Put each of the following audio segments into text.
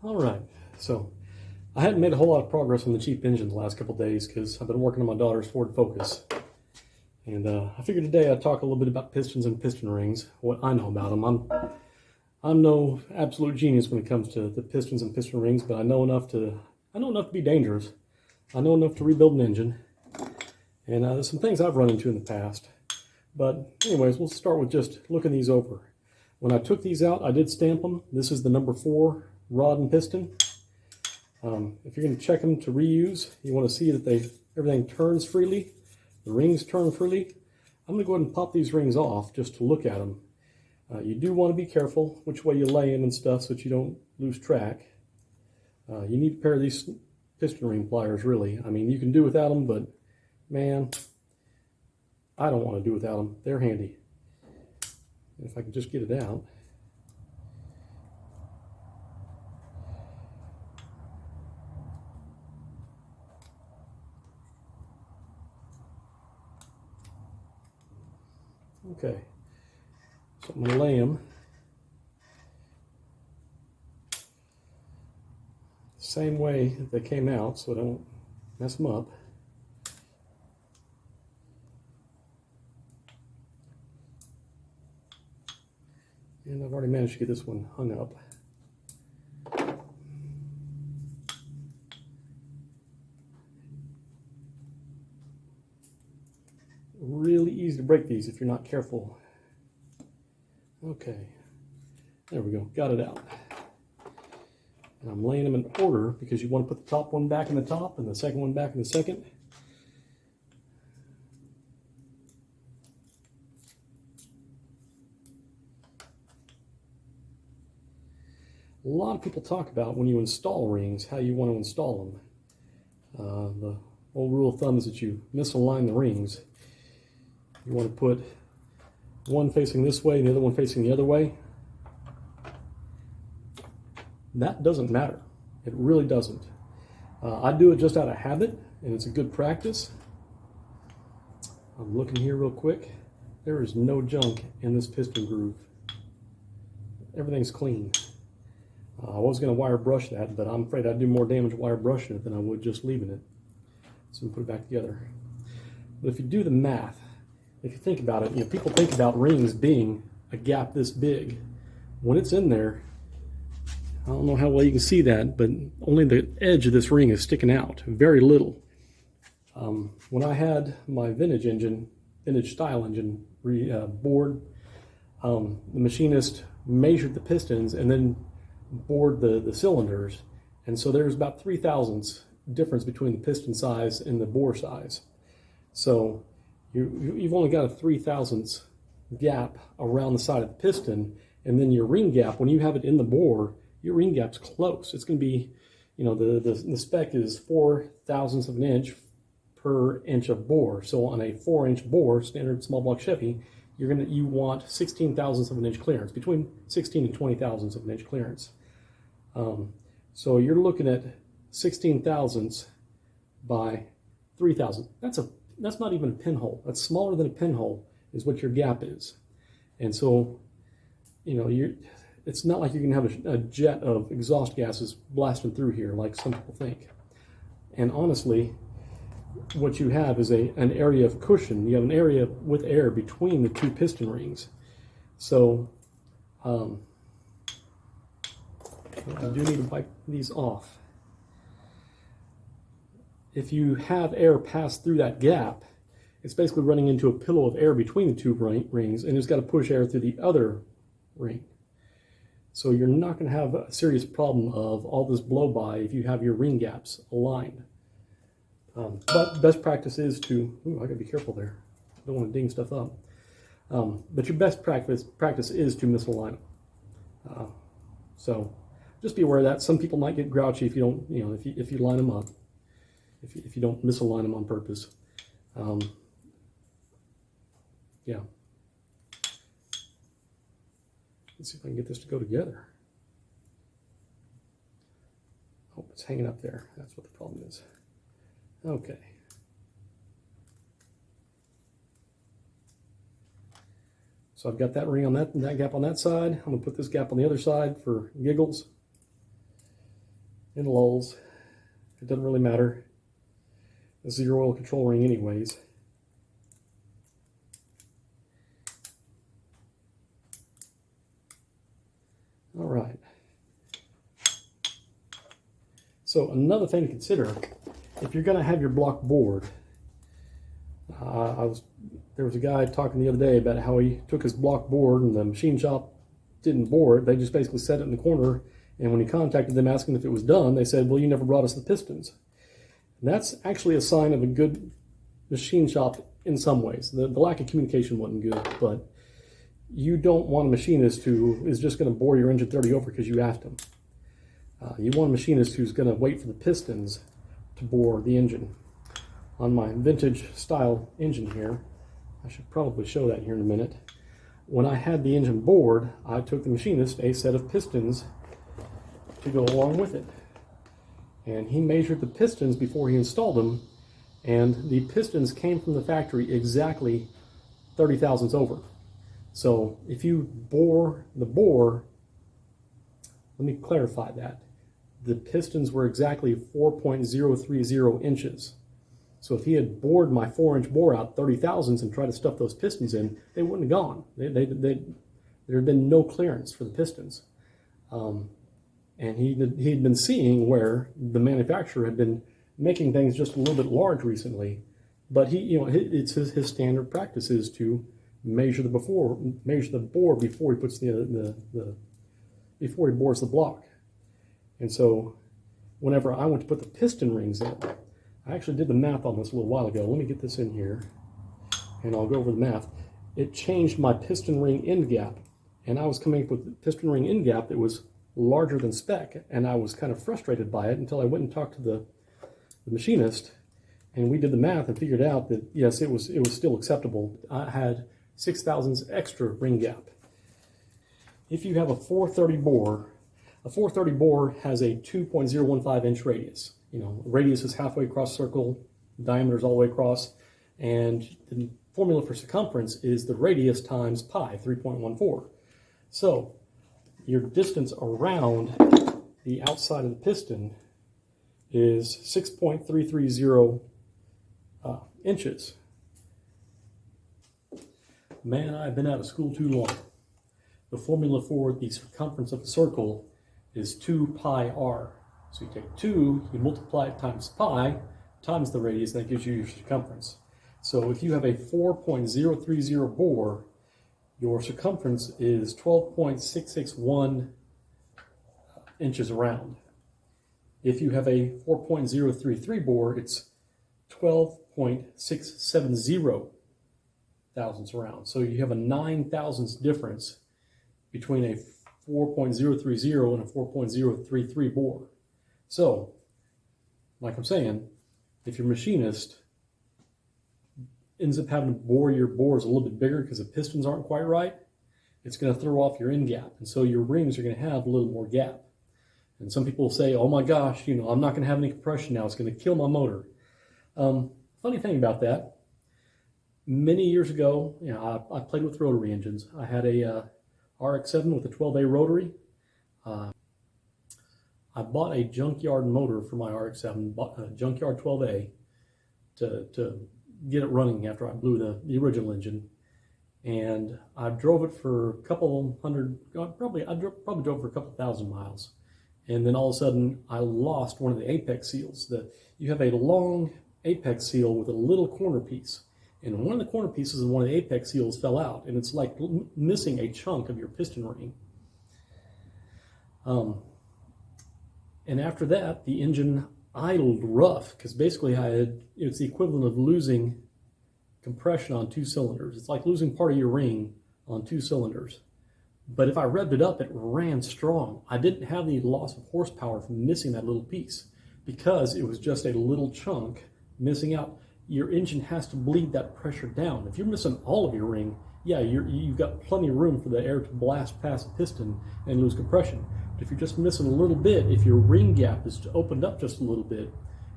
All right, so I hadn't made a whole lot of progress on the cheap engine the last couple days because I've been working on my daughter's Ford Focus. And I figured today I'd talk a little bit about pistons and piston rings, what I know about them. I'm no absolute genius when it comes to the pistons and piston rings, but I know enough to be dangerous. I know enough to rebuild an engine, and there's some things I've run into in the past. But anyways, we'll start with just looking these over. When I took these out, I did stamp them. This is the number 4 rod and piston. If you're going to check them to reuse, you want to see that everything turns freely, the rings turn freely. I'm going to go ahead and pop these rings off just to look at them. You do want to be careful which way you lay them and stuff so that you don't lose track. You need a pair of these piston ring pliers, really. I mean, you can do without them, but man, I don't want to do without them. They're handy. If I can just get it out. Okay, so I'm going to lay them the same way that they came out so I don't mess them up. And I've already managed to get this one hung up. Really easy to break these if you're not careful. Okay, there we go, got it out. And I'm laying them in order because you want to put the top one back in the top and the second one back in the second. A lot of people talk about when you install rings, how you want to install them. The old rule of thumb is that you misalign the rings. You want to put one facing this way and the other one facing the other way. That doesn't matter. It really doesn't. I do it just out of habit, and it's a good practice. I'm looking here real quick. There is no junk in this piston groove. Everything's clean. I was going to wire brush that, but I'm afraid I'd do more damage wire brushing it than I would just leaving it. So I'm put it back together. But if you do the math, if you think about it, people think about rings being a gap this big. When it's in there, I don't know how well you can see that, but only the edge of this ring is sticking out, very little. When I had my vintage style engine bored, the machinist measured the pistons and then bored the cylinders, and so there's about 3 thousandths difference between the piston size and the bore size. So you've only got a 3 thousandths gap around the side of the piston, and then your ring gap, when you have it in the bore, your ring gap's close. It's going to be, the spec is 4 thousandths of an inch per inch of bore. So on a 4-inch bore, standard small block Chevy, you want 16 thousandths of an inch clearance, between 16 and 20 thousandths of an inch clearance. So you're looking at 16 thousandths by 3 thousandths. That's not even a pinhole. That's smaller than a pinhole is what your gap is. And so, it's not like you can have a jet of exhaust gases blasting through here like some people think. And honestly, what you have is an area of cushion. You have an area with air between the two piston rings. So I do need to wipe these off. If you have air pass through that gap, it's basically running into a pillow of air between the two rings, and it's got to push air through the other ring. So you're not going to have a serious problem of all this blow-by if you have your ring gaps aligned. But best practice is to, I gotta be careful there. Don't want to ding stuff up. But your best practice is to misalign them. So just be aware of that. Some people might get grouchy if you don't, if you line them up, if you don't misalign them on purpose. Yeah. Let's see if I can get this to go together. Oh, it's hanging up there. That's what the problem is. Okay. So I've got that ring on that gap on that side. I'm gonna put this gap on the other side for giggles. in lulls. It doesn't really matter. This is your oil control ring anyways. All right. So another thing to consider, if you're going to have your block bored, there was a guy talking the other day about how he took his block board and the machine shop didn't bore it. They just basically set it in the corner, and when he contacted them asking if it was done, they said, well, you never brought us the pistons. And that's actually a sign of a good machine shop in some ways. The lack of communication wasn't good, but you don't want a machinist who is just going to bore your engine 30 over because you asked him. You want a machinist who's going to wait for the pistons to bore the engine. On my vintage style engine here, I should probably show that here in a minute. When I had the engine bored, I took the machinist a set of pistons to go along with it. And he measured the pistons before he installed them, and the pistons came from the factory exactly 30 thousandths over. So if you bore the bore, let me clarify that. The pistons were exactly 4.030 inches. So if he had bored my 4-inch bore out 30 thousandths and tried to stuff those pistons in, they wouldn't have gone. There had been no clearance for the pistons. And he'd been seeing where the manufacturer had been making things just a little bit large recently, but it's his standard practice is to measure the bore before he puts before he bores the block. And so whenever I went to put the piston rings in, I actually did the math on this a little while ago. Let me get this in here, and I'll go over the math. It changed my piston ring end gap, and I was coming up with a piston ring end gap that was larger than spec, and I was kind of frustrated by it until I went and talked to the machinist, and we did the math and figured out that yes, it was still acceptable. I had 6 thousandths extra ring gap. If you have a 430 bore, a 430 bore has a 2.015 inch radius. Radius is halfway across the circle, diameter is all the way across, and the formula for circumference is the radius times pi, 3.14. So your distance around the outside of the piston is 6.330 inches. Man, I've been out of school too long. The formula for the circumference of the circle is 2 pi r. So you take 2, you multiply it times pi, times the radius, and that gives you your circumference. So if you have a 4.030 bore, your circumference is 12.661 inches around. If you have a 4.033 bore, it's 12.670 thousandths around. So you have a 9 thousandths difference between a 4.030 and a 4.033 bore. So, like I'm saying, if your machinist ends up having to bore your bores a little bit bigger because the pistons aren't quite right, it's going to throw off your end gap. And so your rings are going to have a little more gap. And some people will say, oh my gosh, I'm not going to have any compression now. It's going to kill my motor. Funny thing about that, many years ago, I played with rotary engines. I had a RX-7 with a 12A rotary. I bought a junkyard motor for my RX-7, bought a junkyard 12A to get it running after I blew the original engine. And I drove it for a couple hundred, I probably drove for a couple thousand miles. And then all of a sudden, I lost one of the apex seals. You have a long apex seal with a little corner piece. And one of the corner pieces of one of the apex seals fell out. And it's like missing a chunk of your piston ring. And after that, the engine idled rough, because basically it's the equivalent of losing compression on 2 cylinders. It's like losing part of your ring on 2 cylinders. But if I revved it up, it ran strong. I didn't have the loss of horsepower from missing that little piece, because it was just a little chunk missing out. Your engine has to bleed that pressure down. If you're missing all of your ring, yeah, you've got plenty of room for the air to blast past the piston and lose compression. But if you're just missing a little bit, if your ring gap is opened up just a little bit,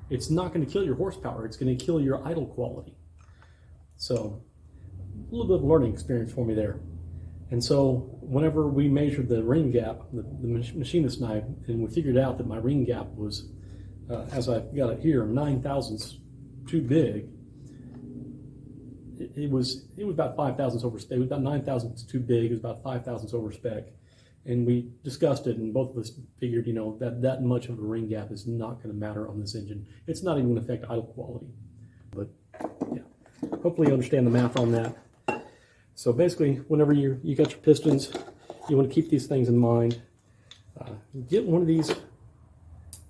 it's not going to kill your horsepower. It's going to kill your idle quality. So, a little bit of a learning experience for me there. And so whenever we measured the ring gap, the machinist and I, and we figured out that my ring gap was, as I got it here, 9 thousandths too big. It was about 5 thousandths over spec. It was about 9 thousandths too big. It was about 5 thousandths over spec. And we discussed it, and both of us figured, that much of a ring gap is not going to matter on this engine. It's not even going to affect idle quality. But yeah, hopefully you understand the math on that. So basically, whenever you got your pistons, you want to keep these things in mind. Get one of these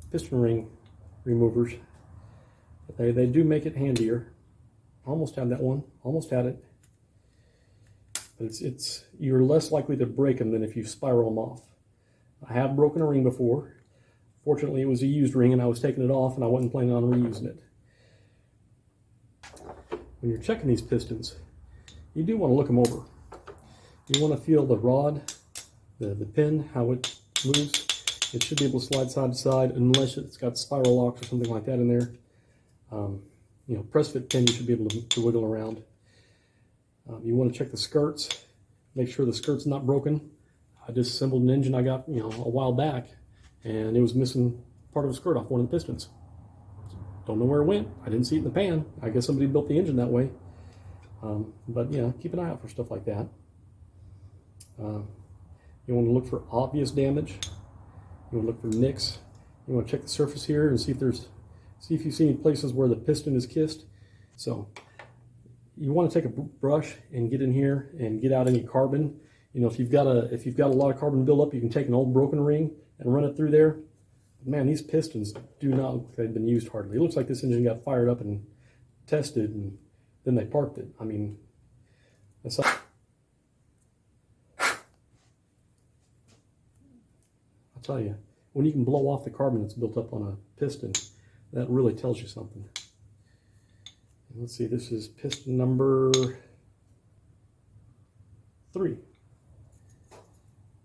piston ring removers. They do make it handier. Almost had that one. Almost had it. But you're less likely to break them than if you spiral them off. I have broken a ring before. Fortunately, it was a used ring, and I was taking it off, and I wasn't planning on reusing it. When you're checking these pistons, you do want to look them over. You want to feel the rod, the pin, how it moves. It should be able to slide side to side unless it's got spiral locks or something like that in there. Press fit pin, you should be able to wiggle around. You want to check the skirts, make sure the skirt's not broken. I disassembled an engine I got a while back, and it was missing part of a skirt off one of the pistons. Don't know where it went. I didn't see it in the pan. I guess somebody built the engine that way. But keep an eye out for stuff like that. You want to look for obvious damage. You want to look for nicks. You want to check the surface here and see if you see any places where the piston is kissed. So you want to take a brush and get in here and get out any carbon. If you've got a lot of carbon buildup, you can take an old broken ring and run it through there. Man, these pistons do not look like they've been used hardly. It looks like this engine got fired up and tested, and then they parked it. I mean, that's I'll tell you, when you can blow off the carbon that's built up on a piston, that really tells you something. Let's see, this is piston number 3.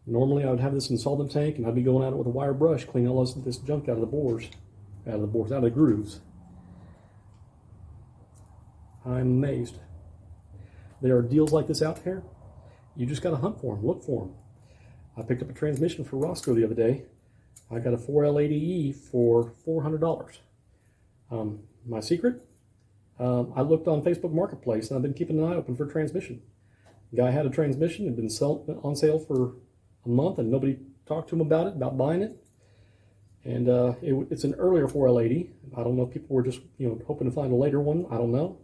Normally I would have this in solvent tank, and I'd be going at it with a wire brush, cleaning all this junk out of the grooves. I'm amazed. There are deals like this out there. You just got to hunt for them, look for them. I picked up a transmission for Roscoe the other day. I got a 4L80E for $400. My secret? I looked on Facebook Marketplace, and I've been keeping an eye open for a transmission. The guy had a transmission, had been on sale for a month, and nobody talked to him about buying it. And it's an earlier 4L80. I don't know if people were just hoping to find a later one. I don't know.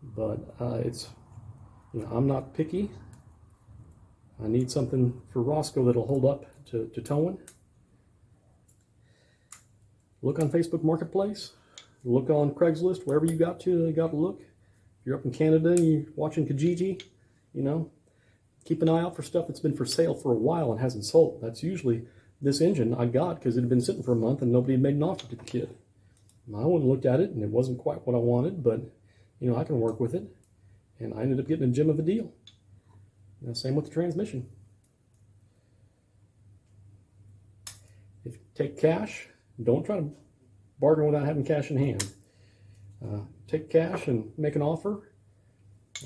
But I'm not picky. I need something for Roscoe that'll hold up to towing. Look on Facebook Marketplace. Look on Craigslist, wherever you got to look. If you're up in Canada and you're watching Kijiji, keep an eye out for stuff that's been for sale for a while and hasn't sold. That's usually this engine I got because it had been sitting for a month and nobody had made an offer to the kid. I went and looked at it, and it wasn't quite what I wanted, but I can work with it. And I ended up getting a gem of a deal. Same with the transmission. If you take cash, don't try to bargain without having cash in hand. Take cash and make an offer.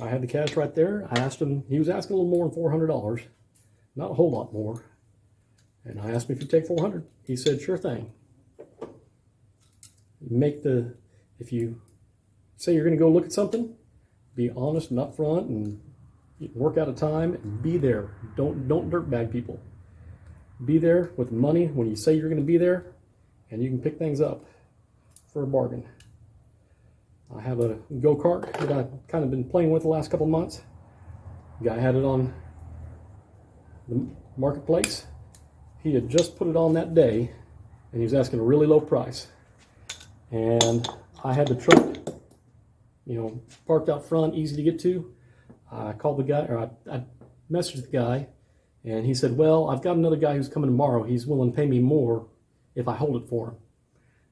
I had the cash right there. I asked him, he was asking a little more than $400, not a whole lot more. And I asked him if he'd take $400. He said, sure thing. If you say you're going to go look at something, be honest and upfront and work out a time and be there. Don't dirtbag people. Be there with money when you say you're going to be there, and you can pick things up for a bargain. I have a go-kart that I've kind of been playing with the last couple months. The guy had it on the marketplace. He had just put it on that day, and he was asking a really low price. And I had the truck, parked out front, easy to get to. I called the guy, or I messaged the guy, and he said, well, I've got another guy who's coming tomorrow. He's willing to pay me more if I hold it for him.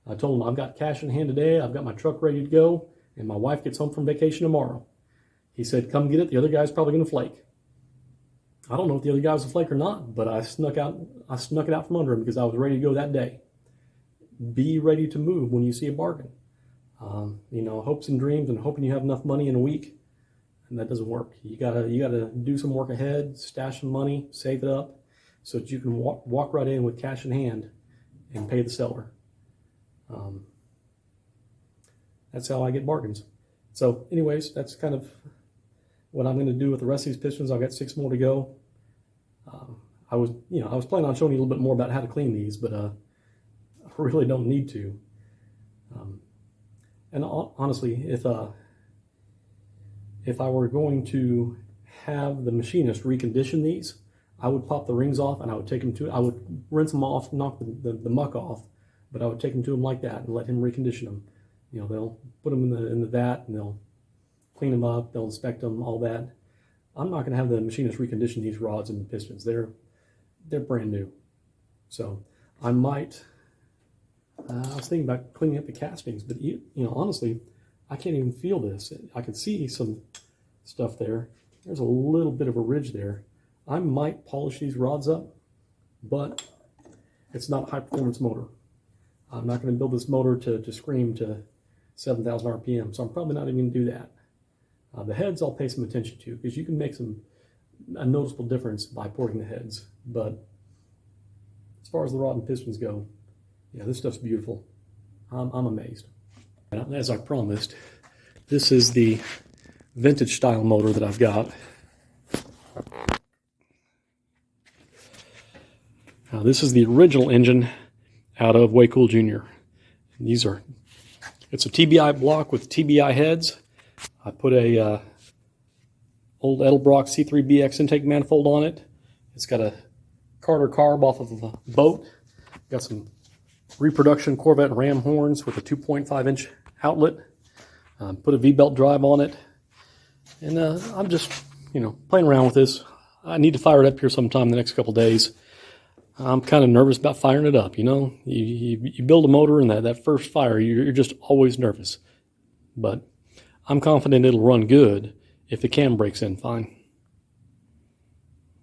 I told him I've got cash in hand today, I've got my truck ready to go, and my wife gets home from vacation tomorrow. He said, come get it. The other guy's probably going to flake. I don't know if the other guy was a flake or not, but I snuck it out from under him because I was ready to go that day. Be ready to move when you see a bargain. Hopes and dreams and hoping you have enough money in a week, and that doesn't work. You gotta do some work ahead, stash some money, save it up, so that you can walk right in with cash in hand and pay the seller. That's how I get bargains. So anyways, that's kind of what I'm going to do with the rest of these Pistons. I've got 6 more to go. I was planning on showing you a little bit more about how to clean these, but I really don't need to. And honestly, if I were going to have the machinist recondition these, I would pop the rings off and I would take them to, I would rinse them off, knock the muck off, but I would take them to him like that and let him recondition them. You know, they'll put them in the vat and they'll clean them up, they'll inspect them, all that. I'm not going to have the machinist recondition these rods and the Pistons. They're brand new. So I might, I was thinking about cleaning up the castings, but you know, honestly, I can't even feel this. I can see some stuff there. There's a little bit of a ridge there. I might polish these rods up, but it's not a high performance motor. I'm not going to build this motor to scream to 7,000 RPM, so I'm probably not even going to do that. The heads I'll pay some attention to, because you can make a noticeable difference by porting the heads. But as far as the rod and Pistons go, yeah, this stuff's beautiful. I'm amazed. And as I promised, this is the vintage style motor that I've got. Now, this is the original engine out of Way Cool Jr. And it's a TBI block with TBI heads. I put a old Edelbrock C3BX intake manifold on it. It's got a Carter carb off of a boat. Got some reproduction Corvette ram horns with a 2.5-inch outlet. Put a V-belt drive on it. And I'm just, playing around with this. I need to fire it up here sometime in the next couple days. I'm kind of nervous about firing it up, You build a motor and that first fire, you're just always nervous. But I'm confident it'll run good if the cam breaks in fine.